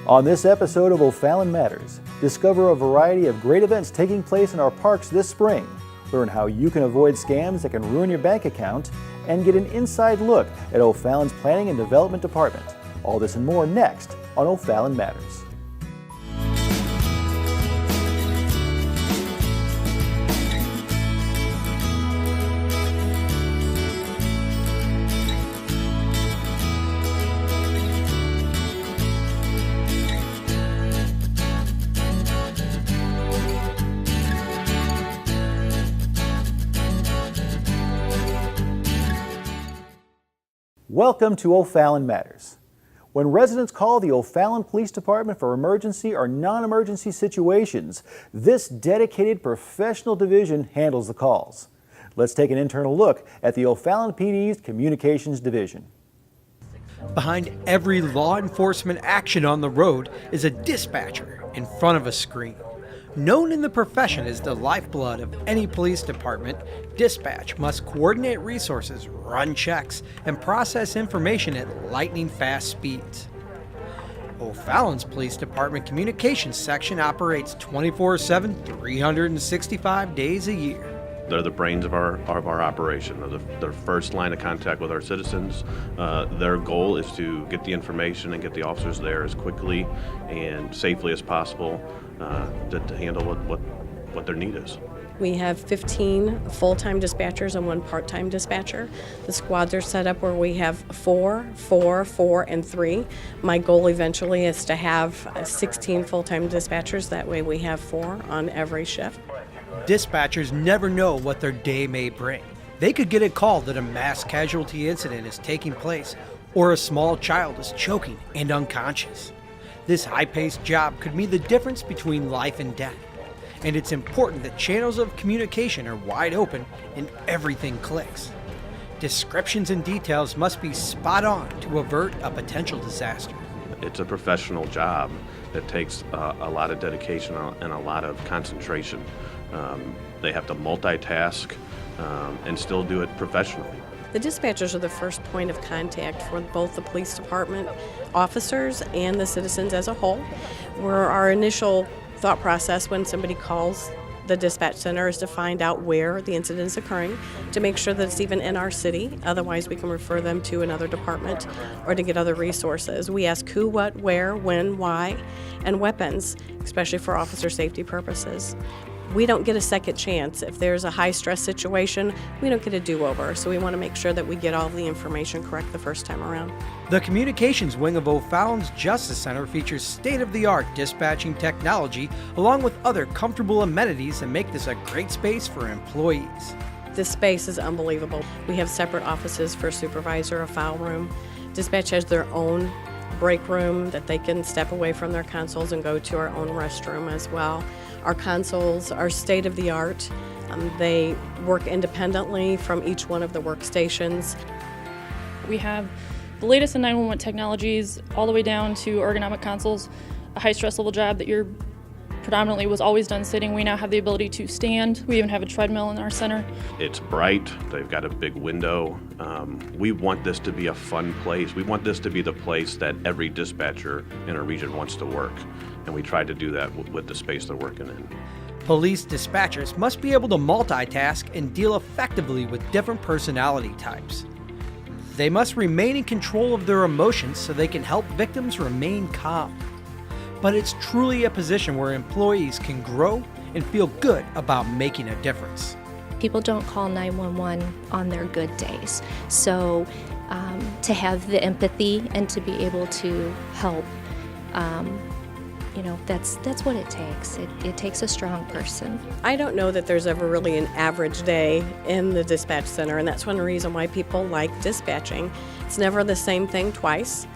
On this episode of O'Fallon Matters, discover a variety of great events taking place in our parks this spring. Learn how you can avoid scams that can ruin your bank account, and get an inside look at O'Fallon's Planning and Development Department. All this and more next on O'Fallon Matters. Welcome to O'Fallon Matters. When residents call the O'Fallon Police Department for emergency or non-emergency situations, this dedicated professional division handles the calls. Let's take an internal look at the O'Fallon PD's Communications Division. Behind every law enforcement action on the road is a dispatcher in front of a screen. Known in the profession as the lifeblood of any police department, dispatch must coordinate resources, run checks, and process information at lightning-fast speeds. O'Fallon's Police Department Communications Section operates 24/7, 365 days a year. They're the brains of our operation. They're the first line of contact with our citizens. Their goal is to get the information and get the officers there as quickly and safely as possible to handle what their need is. We have 15 full-time dispatchers and 1 part-time dispatcher. The squads are set up where we have 4, 4, 4, and 3. My goal eventually is to have 16 full-time dispatchers. That way we have 4 on every shift. Dispatchers never know what their day may bring. They could get a call that a mass casualty incident is taking place or a small child is choking and unconscious. This high-paced job could mean the difference between life and death. And it's important that channels of communication are wide open and everything clicks. Descriptions and details must be spot on to avert a potential disaster. It's a professional job that takes a lot of dedication and a lot of concentration. They have to multitask and still do it professionally. The dispatchers are the first point of contact for both the police department officers and the citizens as a whole. Where our initial thought process when somebody calls the dispatch center is to find out where the incident is occurring, to make sure that it's even in our city. Otherwise, we can refer them to another department or to get other resources. We ask who, what, where, when, why, and weapons, especially for officer safety purposes. We don't get a second chance. If there's a high-stress situation, we don't get a do-over, so we want to make sure that we get all the information correct the first time around. The communications wing of O'Fallon's Justice Center features state-of-the-art dispatching technology along with other comfortable amenities that make this a great space for employees. This space is unbelievable. We have separate offices for a supervisor, a file room. Dispatch has their own break room that they can step away from their consoles and go to our own restroom as well. Our consoles are state-of-the-art. They work independently from each one of the workstations. We have the latest in 911 technologies all the way down to ergonomic consoles, a high stress level job that predominantly was always done sitting. We now have the ability to stand. We even have a treadmill in our center. It's bright. They've got a big window. We want this to be a fun place. We want this to be the place that every dispatcher in a region wants to work. And we try to do that with the space they're working in. Police dispatchers must be able to multitask and deal effectively with different personality types. They must remain in control of their emotions so they can help victims remain calm. But it's truly a position where employees can grow and feel good about making a difference. People don't call 911 on their good days. So to have the empathy and to be able to help, that's what it takes. It takes a strong person. I don't know that there's ever really an average day in the dispatch center, and that's one reason why people like dispatching. It's never the same thing twice.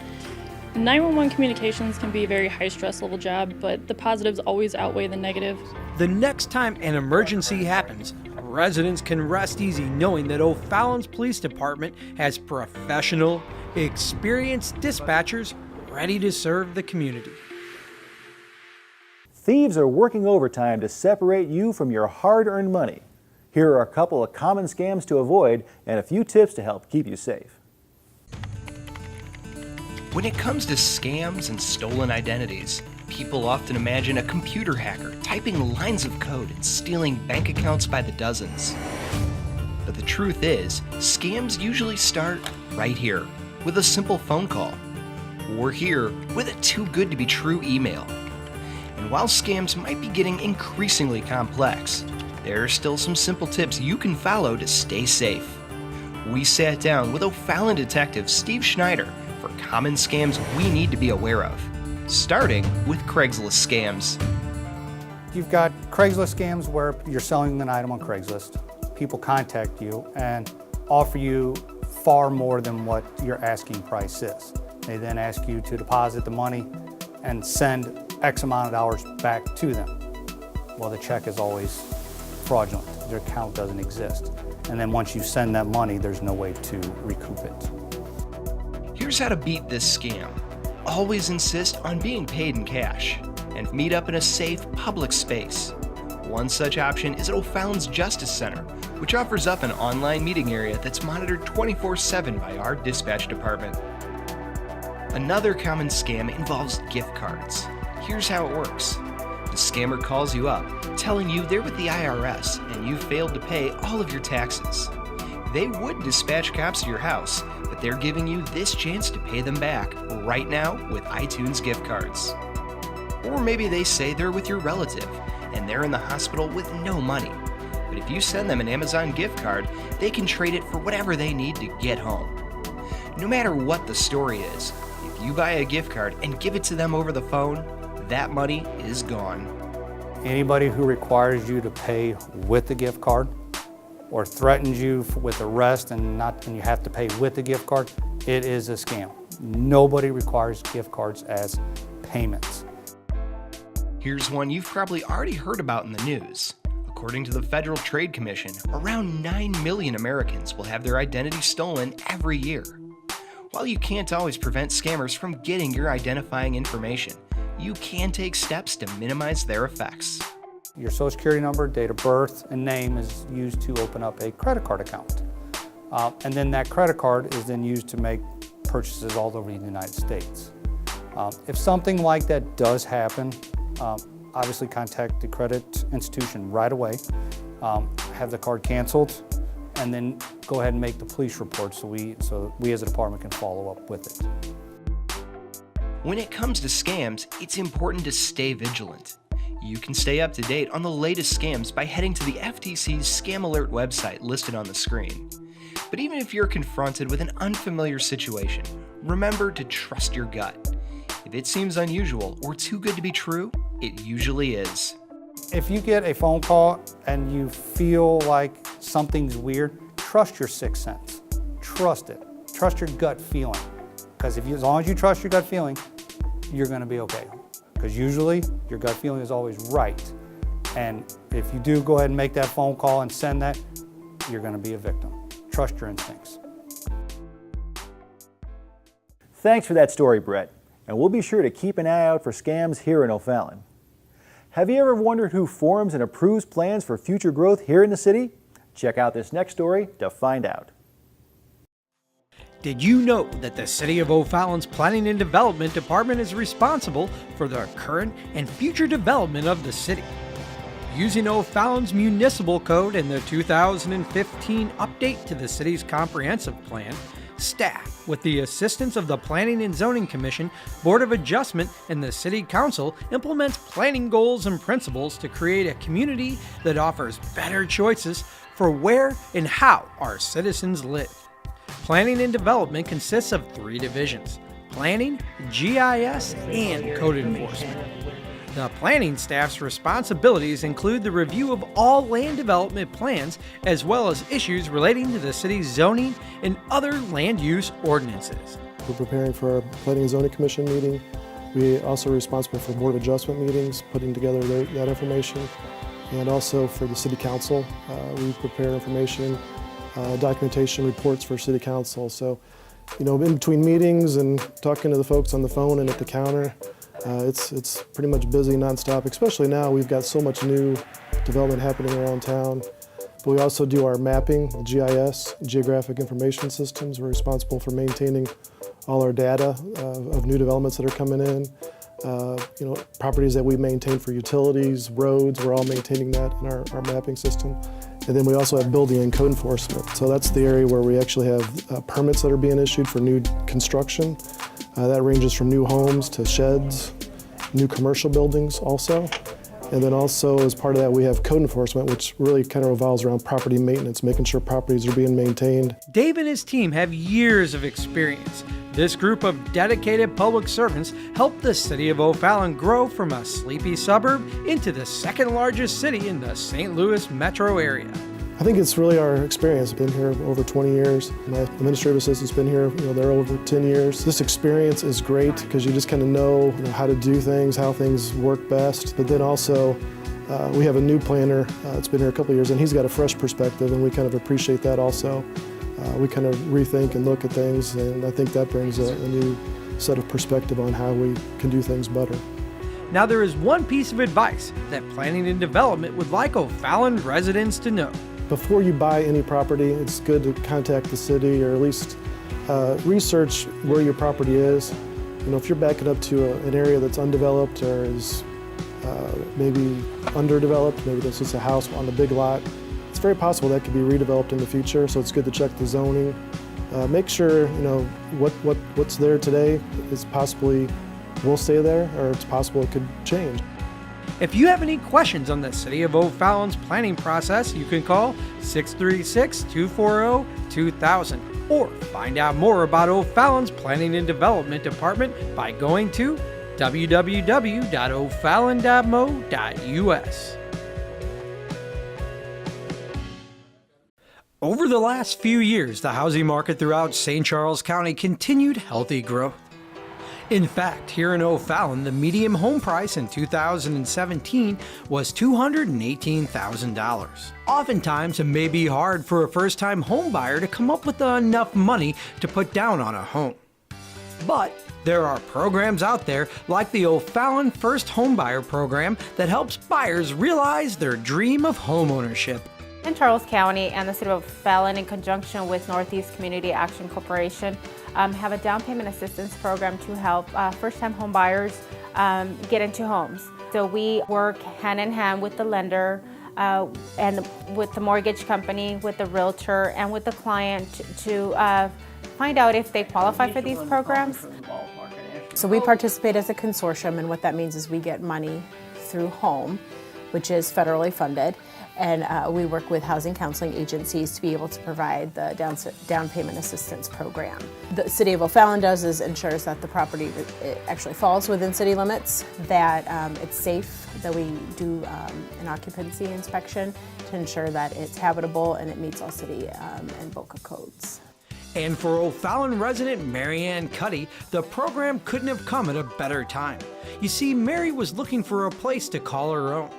911 communications can be a very high stress level job, but the positives always outweigh the negatives. The next time an emergency happens, residents can rest easy knowing that O'Fallon's Police Department has professional, experienced dispatchers ready to serve the community. Thieves are working overtime to separate you from your hard-earned money. Here are a couple of common scams to avoid and a few tips to help keep you safe. When it comes to scams and stolen identities, people often imagine a computer hacker typing lines of code and stealing bank accounts by the dozens. But the truth is, scams usually start right here, with a simple phone call, or here with a too good to be true email. And while scams might be getting increasingly complex, there are still some simple tips you can follow to stay safe. We sat down with O'Fallon detective Steve Schneider for common scams we need to be aware of, starting with Craigslist scams. You've got Craigslist scams where you're selling an item on Craigslist. People contact you and offer you far more than what your asking price is. They then ask you to deposit the money and send X amount of dollars back to them. Well, the check is always fraudulent. Their account doesn't exist. And then once you send that money, there's no way to recoup it. Here's how to beat this scam. Always insist on being paid in cash and meet up in a safe public space. One such option is at O'Fallon's Justice Center, which offers up an online meeting area that's monitored 24/7 by our dispatch department. Another common scam involves gift cards. Here's how it works. The scammer calls you up, telling you they're with the IRS and you failed to pay all of your taxes. They would dispatch cops to your house, but they're giving you this chance to pay them back right now with iTunes gift cards. Or maybe they say they're with your relative and they're in the hospital with no money. But if you send them an Amazon gift card, they can trade it for whatever they need to get home. No matter what the story is, if you buy a gift card and give it to them over the phone, that money is gone. Anybody who requires you to pay with the gift card or threatens you with arrest and you have to pay with the gift card, it is a scam. Nobody requires gift cards as payments. Here's one you've probably already heard about in the news. According to the Federal Trade Commission, around 9 million Americans will have their identity stolen every year. While you can't always prevent scammers from getting your identifying information, you can take steps to minimize their effects. Your social security number, date of birth, and name is used to open up a credit card account. And then that credit card is then used to make purchases all over the United States. If something like that does happen, obviously contact the credit institution right away, have the card canceled, and then go ahead and make the police report so we as a department can follow up with it. When it comes to scams, it's important to stay vigilant. You can stay up to date on the latest scams by heading to the FTC's Scam Alert website listed on the screen. But even if you're confronted with an unfamiliar situation, remember to trust your gut. If it seems unusual or too good to be true, it usually is. If you get a phone call and you feel like something's weird, trust your sixth sense. Trust it. Trust your gut feeling. Because as long as you trust your gut feeling, you're going to be okay. Because usually your gut feeling is always right. And if you do go ahead and make that phone call and send that, you're going to be a victim. Trust your instincts. Thanks for that story, Brett. And we'll be sure to keep an eye out for scams here in O'Fallon. Have you ever wondered who forms and approves plans for future growth here in the city? Check out this next story to find out. Did you know that the City of O'Fallon's Planning and Development Department is responsible for the current and future development of the city? Using O'Fallon's Municipal Code and the 2015 update to the city's comprehensive plan, staff, with the assistance of the Planning and Zoning Commission, Board of Adjustment, and the City Council, implements planning goals and principles to create a community that offers better choices for where and how our citizens live. Planning and Development consists of 3 divisions: Planning, GIS, and Code Enforcement. The planning staff's responsibilities include the review of all land development plans, as well as issues relating to the city's zoning and other land use ordinances. We're preparing for our Planning and Zoning Commission meeting. We also are responsible for Board of Adjustment meetings, putting together that information, and also for the City Council. We prepare information, documentation reports for City Council. So, in between meetings and talking to the folks on the phone and at the counter, it's pretty much busy nonstop, especially now. We've got so much new development happening around town. But we also do our mapping, GIS, Geographic Information Systems. We're responsible for maintaining all our data of new developments that are coming in. Properties that we maintain for utilities, roads, we're all maintaining that in our mapping system. And then we also have building and code enforcement. So that's the area where we actually have permits that are being issued for new construction. That ranges from new homes to sheds, new commercial buildings also. And then also as part of that we have code enforcement, which really kind of revolves around property maintenance, making sure properties are being maintained. Dave and his team have years of experience. This group of dedicated public servants helped the city of O'Fallon grow from a sleepy suburb into the second largest city in the St. Louis metro area. I think it's really our experience. I've been here over 20 years. My administrative assistant's been here, they're over 10 years. This experience is great because you just kind of know, how to do things, how things work best. But then also, we have a new planner that's been here a couple of years, and he's got a fresh perspective, and we kind of appreciate that also. We kind of rethink and look at things, and I think that brings a new set of perspective on how we can do things better. Now there is one piece of advice that planning and development would like O'Fallon residents to know. Before you buy any property, it's good to contact the city or at least research where your property is. If you're backing up to an area that's undeveloped or is maybe underdeveloped, maybe there's just a house on a big lot, it's very possible that could be redeveloped in the future, so it's good to check the zoning. Make sure what's there today is possibly will stay there, or it's possible it could change. If you have any questions on the City of O'Fallon's planning process, you can call 636-240-2000 or find out more about O'Fallon's Planning and Development Department by going to www.ofallon.mo.us. Over the last few years, the housing market throughout St. Charles County continued healthy growth. In fact, here in O'Fallon, the median home price in 2017 was $218,000. Oftentimes, it may be hard for a first-time home buyer to come up with enough money to put down on a home. But there are programs out there like the O'Fallon First Homebuyer Program that helps buyers realize their dream of homeownership. In Charles County and the City of O'Fallon, in conjunction with Northeast Community Action Corporation, have a down payment assistance program to help first-time home buyers get into homes. So we work hand in hand with the lender and with the mortgage company, with the realtor, and with the client to find out if they qualify for these programs. So we participate as a consortium, and what that means is we get money through HOME, which is federally funded. And we work with housing counseling agencies to be able to provide the down payment assistance program. The City of O'Fallon does is ensures that the property actually falls within city limits, that it's safe, that we do an occupancy inspection to ensure that it's habitable and it meets all city and BOCA codes. And for O'Fallon resident Mary Ann Cuddy, the program couldn't have come at a better time. You see, Mary was looking for a place to call her own.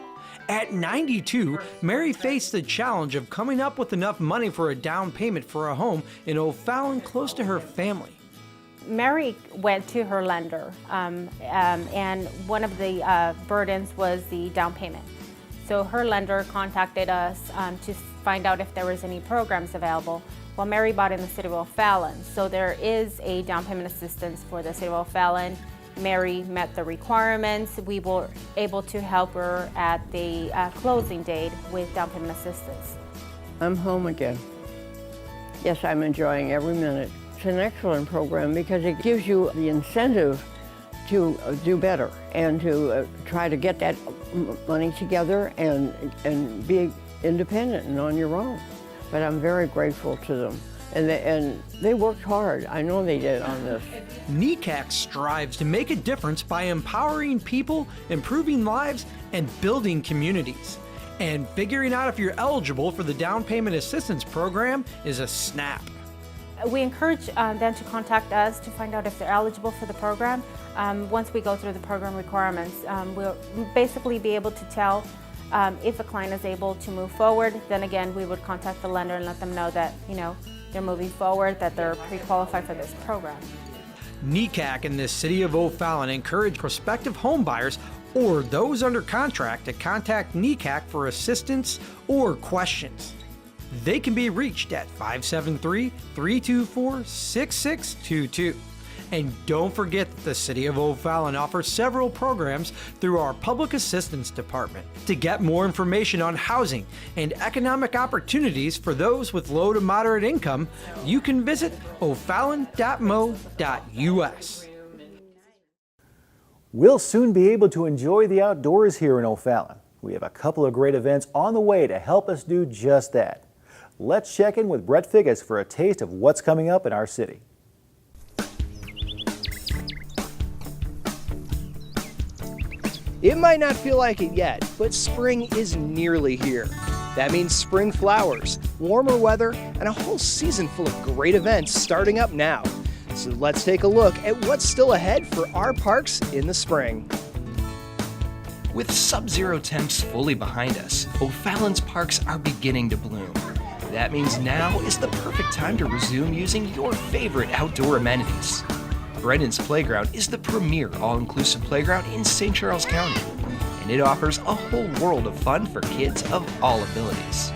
At 92, Mary faced the challenge of coming up with enough money for a down payment for a home in O'Fallon close to her family. Mary went to her lender, and one of the burdens was the down payment. So her lender contacted us to find out if there was any programs available. Well, Mary bought in the City of O'Fallon, so there is a down payment assistance for the City of O'Fallon. Mary met the requirements. We were able to help her at the closing date with down payment assistance. I'm home again. Yes, I'm enjoying every minute. It's an excellent program because it gives you the incentive to do better and to try to get that money together and be independent and on your own. But I'm very grateful to them. And they worked hard. I know they did on this. NECAC strives to make a difference by empowering people, improving lives, and building communities. And figuring out if you're eligible for the down payment assistance program is a snap. We encourage them to contact us to find out if they're eligible for the program. Once we go through the program requirements, we'll basically be able to tell if a client is able to move forward. Then again, we would contact the lender and let them know that, they're moving forward, that they're pre-qualified for this program. NECAC and the City of O'Fallon encourage prospective home buyers or those under contract to contact NECAC for assistance or questions. They can be reached at 573-324-6622. And don't forget that the City of O'Fallon offers several programs through our Public Assistance Department. To get more information on housing and economic opportunities for those with low to moderate income, you can visit OFallon.mo.us. We'll soon be able to enjoy the outdoors here in O'Fallon. We have a couple of great events on the way to help us do just that. Let's check in with Brett Figgis for a taste of what's coming up in our city. It might not feel like it yet, but spring is nearly here. That means spring flowers, warmer weather, and a whole season full of great events starting up now. So let's take a look at what's still ahead for our parks in the spring. With sub-zero temps fully behind us, O'Fallon's parks are beginning to bloom. That means now is the perfect time to resume using your favorite outdoor amenities. Brendan's Playground is the premier all-inclusive playground in St. Charles County, and it offers a whole world of fun for kids of all abilities.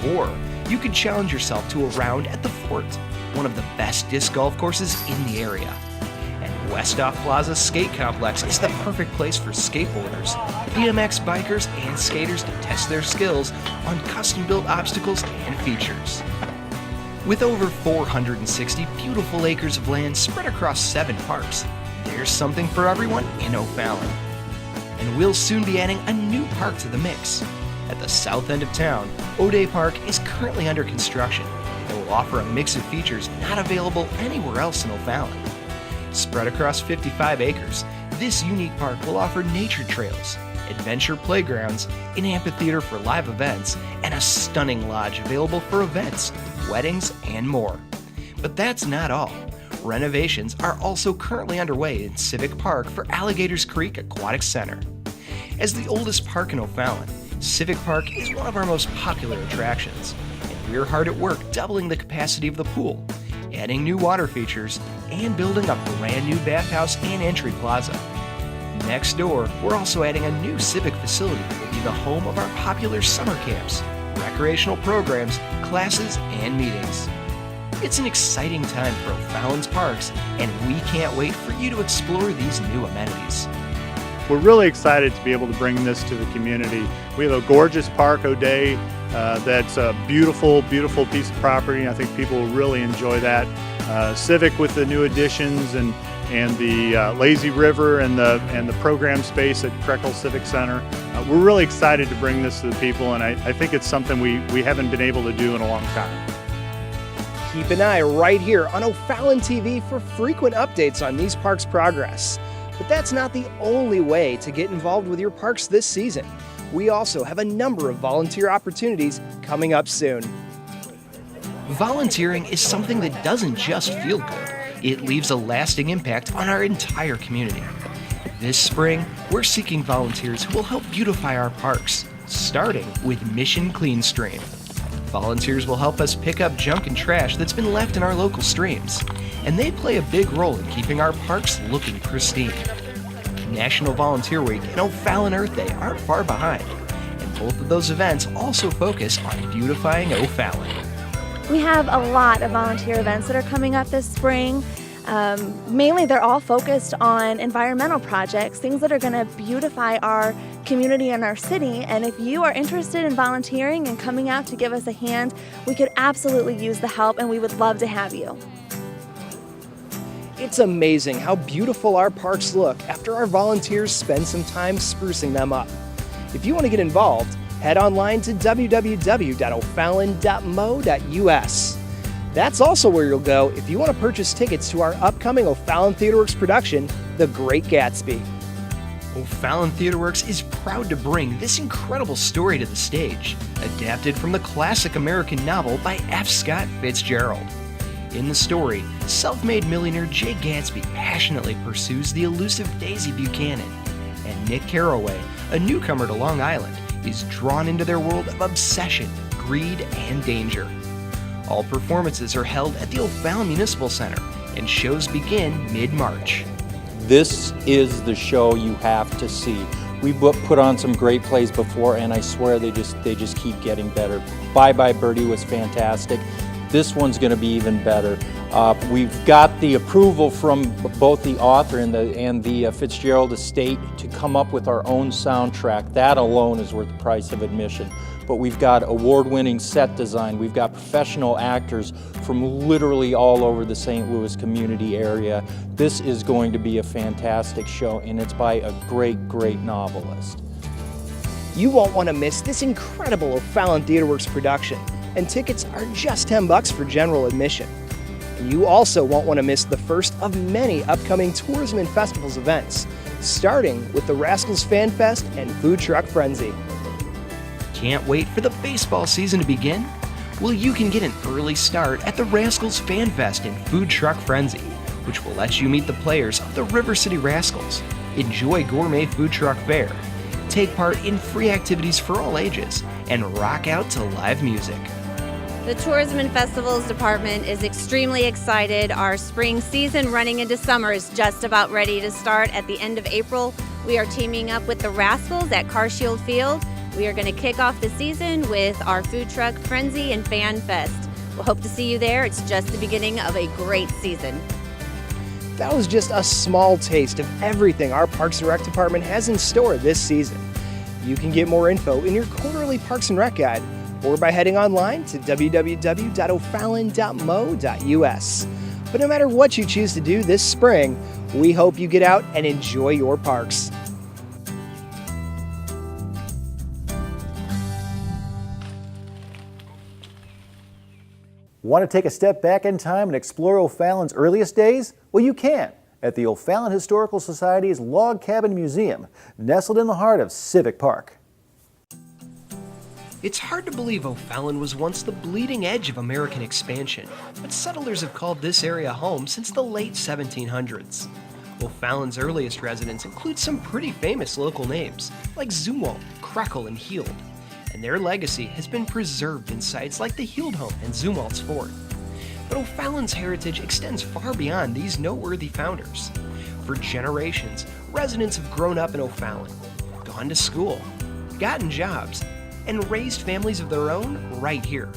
Or you could challenge yourself to a round at the Fort, one of the best disc golf courses in the area. And Westoff Plaza Skate Complex is the perfect place for skateboarders, BMX bikers, and skaters to test their skills on custom-built obstacles and features. With over 460 beautiful acres of land spread across 7 parks, there's something for everyone in O'Fallon. And we'll soon be adding a new park to the mix. At the south end of town, O'Day Park is currently under construction and will offer a mix of features not available anywhere else in O'Fallon. Spread across 55 acres, this unique park will offer nature trails, adventure playgrounds, an amphitheater for live events, and a stunning lodge available for events, weddings, and more. But that's not all. Renovations are also currently underway in Civic Park for Alligators Creek Aquatic Center. As the oldest park in O'Fallon, Civic Park is one of our most popular attractions, and we're hard at work doubling the capacity of the pool, adding new water features, and building a brand new bathhouse and entry plaza. Next door, we're also adding a new civic facility that will be the home of our popular summer camps, recreational programs, classes, and meetings. It's an exciting time for O'Fallon's parks, and we can't wait for you to explore these new amenities. We're really excited to be able to bring this to the community. We have a gorgeous park, O'Day, that's a beautiful, beautiful piece of property. I think people will really enjoy that. Civic with the new additions and the lazy river and the program space at Krekel Civic Center. We're really excited to bring this to the people, and I think it's something we haven't been able to do in a long time. Keep an eye right here on OFallonTV for frequent updates on these parks' progress. But that's not the only way to get involved with your parks this season. We also have a number of volunteer opportunities coming up soon. Volunteering is something that doesn't just feel good. It leaves a lasting impact on our entire community. This spring, we're seeking volunteers who will help beautify our parks, starting with Mission Clean Stream. Volunteers will help us pick up junk and trash that's been left in our local streams, and they play a big role in keeping our parks looking pristine. National Volunteer Week and O'Fallon Earth Day aren't far behind, and both of those events also focus on beautifying O'Fallon. We have a lot of volunteer events that are coming up this spring. Mainly they're all focused on environmental projects, things that are going to beautify our community and our city. And if you are interested in volunteering and coming out to give us a hand, we could absolutely use the help, and we would love to have you. It's amazing how beautiful our parks look after our volunteers spend some time sprucing them up. If you want to get involved, head online to www.OFallon.mo.us. That's also where you'll go if you want to purchase tickets to our upcoming O'Fallon TheaterWorks production, The Great Gatsby. O'Fallon TheaterWorks is proud to bring this incredible story to the stage, adapted from the classic American novel by F. Scott Fitzgerald. In the story, self-made millionaire Jay Gatsby passionately pursues the elusive Daisy Buchanan, and Nick Carraway, a newcomer to Long Island, is drawn into their world of obsession, greed, and danger. All performances are held at the O'Fallon Municipal Center, and shows begin mid-March. This is the show you have to see. We've put on some great plays before, and I swear they just keep getting better. Bye Bye Birdie was fantastic. this one's going to be even better. We've got the approval from both the author and the Fitzgerald estate to come up with our own soundtrack. That alone is worth the price of admission. But we've got award-winning set design. We've got professional actors from literally all over the St. Louis community area. This is going to be a fantastic show, and it's by a great, great novelist. You won't want to miss this incredible O'Fallon TheaterWorks production, and tickets are just $10 for general admission. And you also won't want to miss the first of many upcoming tourism and festivals events, starting with the Rascals Fan Fest and Food Truck Frenzy. Can't wait for the baseball season to begin? Well, you can get an early start at the Rascals Fan Fest and Food Truck Frenzy, which will let you meet the players of the River City Rascals, enjoy gourmet food truck fare, take part in free activities for all ages, and rock out to live music. The Tourism and Festivals Department is extremely excited. Our spring season running into summer is just about ready to start at the end of April. We are teaming up with the Rascals at Carshield Field. We are going to kick off the season with our Food Truck Frenzy and Fan Fest. We'll hope to see you there. It's just the beginning of a great season. That was just a small taste of everything our Parks and Rec department has in store this season. You can get more info in your quarterly Parks and Rec guide or by heading online to www.ofallon.mo.us. But no matter what you choose to do this spring, we hope you get out and enjoy your parks. Want to take a step back in time and explore O'Fallon's earliest days? Well, you can at the O'Fallon Historical Society's Log Cabin Museum, nestled in the heart of Civic Park. It's hard to believe O'Fallon was once the bleeding edge of American expansion, but settlers have called this area home since the late 1700s. O'Fallon's earliest residents include some pretty famous local names, like Zumwalt, Krekel, and Heald, and their legacy has been preserved in sites like the Heald Home and Zumwalt's Fort. But O'Fallon's heritage extends far beyond these noteworthy founders. For generations, residents have grown up in O'Fallon, gone to school, gotten jobs, and raised families of their own right here.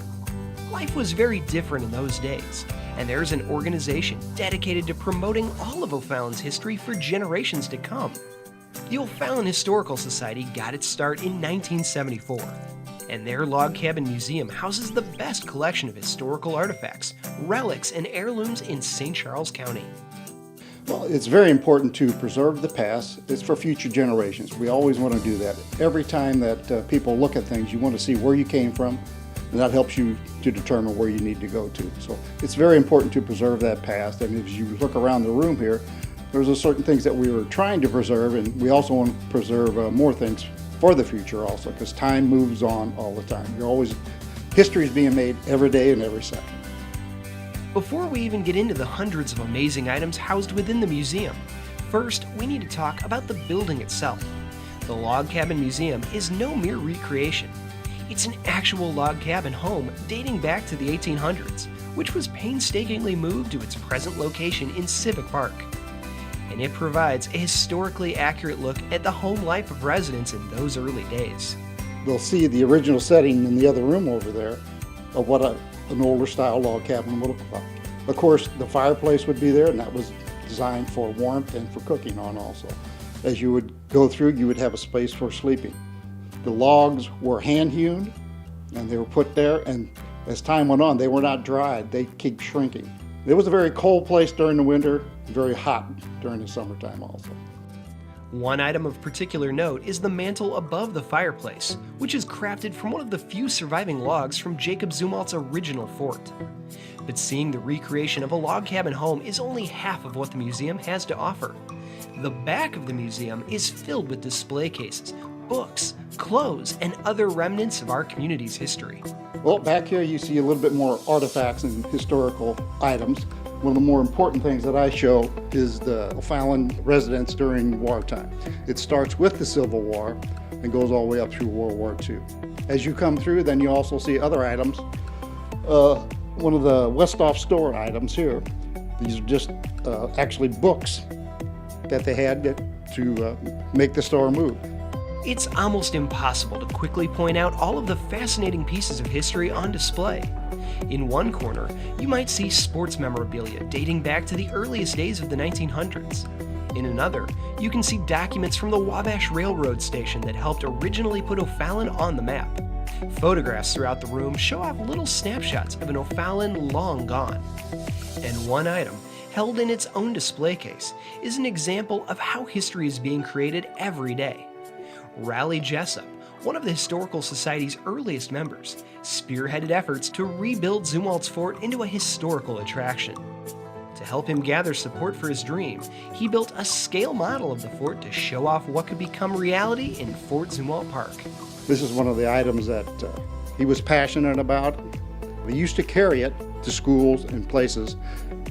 Life was very different in those days, and there's an organization dedicated to promoting all of O'Fallon's history for generations to come. The O'Fallon Historical Society got its start in 1974, and their Log Cabin Museum houses the best collection of historical artifacts, relics, and heirlooms in St. Charles County. Well, it's very important to preserve the past. It's for future generations. We always want to do that. Every time that people look at things, you want to see where you came from, and that helps you to determine where you need to go to. So it's very important to preserve that past, and as you look around the room here, there's a certain things that we were trying to preserve, and we also want to preserve more things for the future also, because time moves on all the time. History is being made every day and every second. Before we even get into the hundreds of amazing items housed within the museum, first we need to talk about the building itself. The Log Cabin Museum is no mere recreation. It's an actual log cabin home dating back to the 1800s, which was painstakingly moved to its present location in Civic Park. And it provides a historically accurate look at the home life of residents in those early days. They'll see the original setting in the other room over there of what an older style log cabin would look like. Of course, the fireplace would be there, and that was designed for warmth and for cooking on also. As you would go through, you would have a space for sleeping. The logs were hand-hewn, and they were put there, and as time went on, they were not dried. They keep shrinking. It was a very cold place during the winter, very hot during the summertime also. One item of particular note is the mantle above the fireplace, which is crafted from one of the few surviving logs from Jacob Zumwalt's original fort. But seeing the recreation of a log cabin home is only half of what the museum has to offer. The back of the museum is filled with display cases, books, clothes, and other remnants of our community's history. Well, back here you see a little bit more artifacts and historical items. One of the more important things that I show is the O'Fallon residence during wartime. It starts with the Civil War and goes all the way up through World War II. As you come through, then you also see other items. One of the Westhoff store items here, these are just actually books that they had to make the store move. It's almost impossible to quickly point out all of the fascinating pieces of history on display. In one corner, you might see sports memorabilia dating back to the earliest days of the 1900s. In another, you can see documents from the Wabash Railroad station that helped originally put O'Fallon on the map. Photographs throughout the room show off little snapshots of an O'Fallon long gone. And one item, held in its own display case, is an example of how history is being created every day. Raleigh Jessup, one of the Historical Society's earliest members, spearheaded efforts to rebuild Zumwalt's fort into a historical attraction. To help him gather support for his dream, he built a scale model of the fort to show off what could become reality in Fort Zumwalt Park. This is one of the items that he was passionate about. We used to carry it to schools and places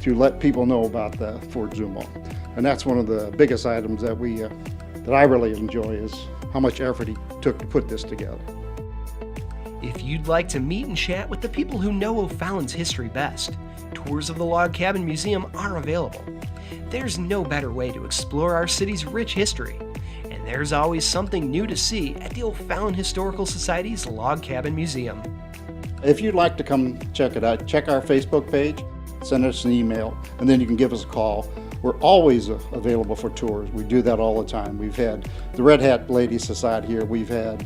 to let people know about the Fort Zumwalt. And that's one of the biggest items that that I really enjoy, is how much effort he took to put this together. If you'd like to meet and chat with the people who know O'Fallon's history best, tours of the Log Cabin Museum are available. There's no better way to explore our city's rich history, and there's always something new to see at the O'Fallon Historical Society's Log Cabin Museum. If you'd like to come check it out, check our Facebook page, send us an email, and then you can give us a call. We're always available for tours. We do that all the time. We've had the Red Hat Ladies Society here. We've had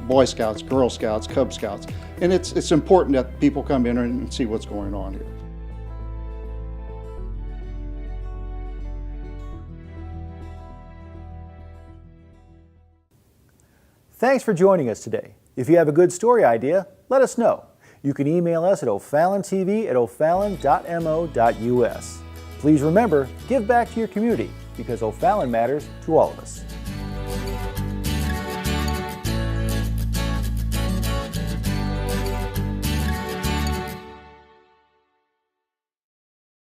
Boy Scouts, Girl Scouts, Cub Scouts. And it's important that people come in and see what's going on here. Thanks for joining us today. If you have a good story idea, let us know. You can email us at OFallonTV@OFallon.mo.us. Please remember, give back to your community, because O'Fallon matters to all of us.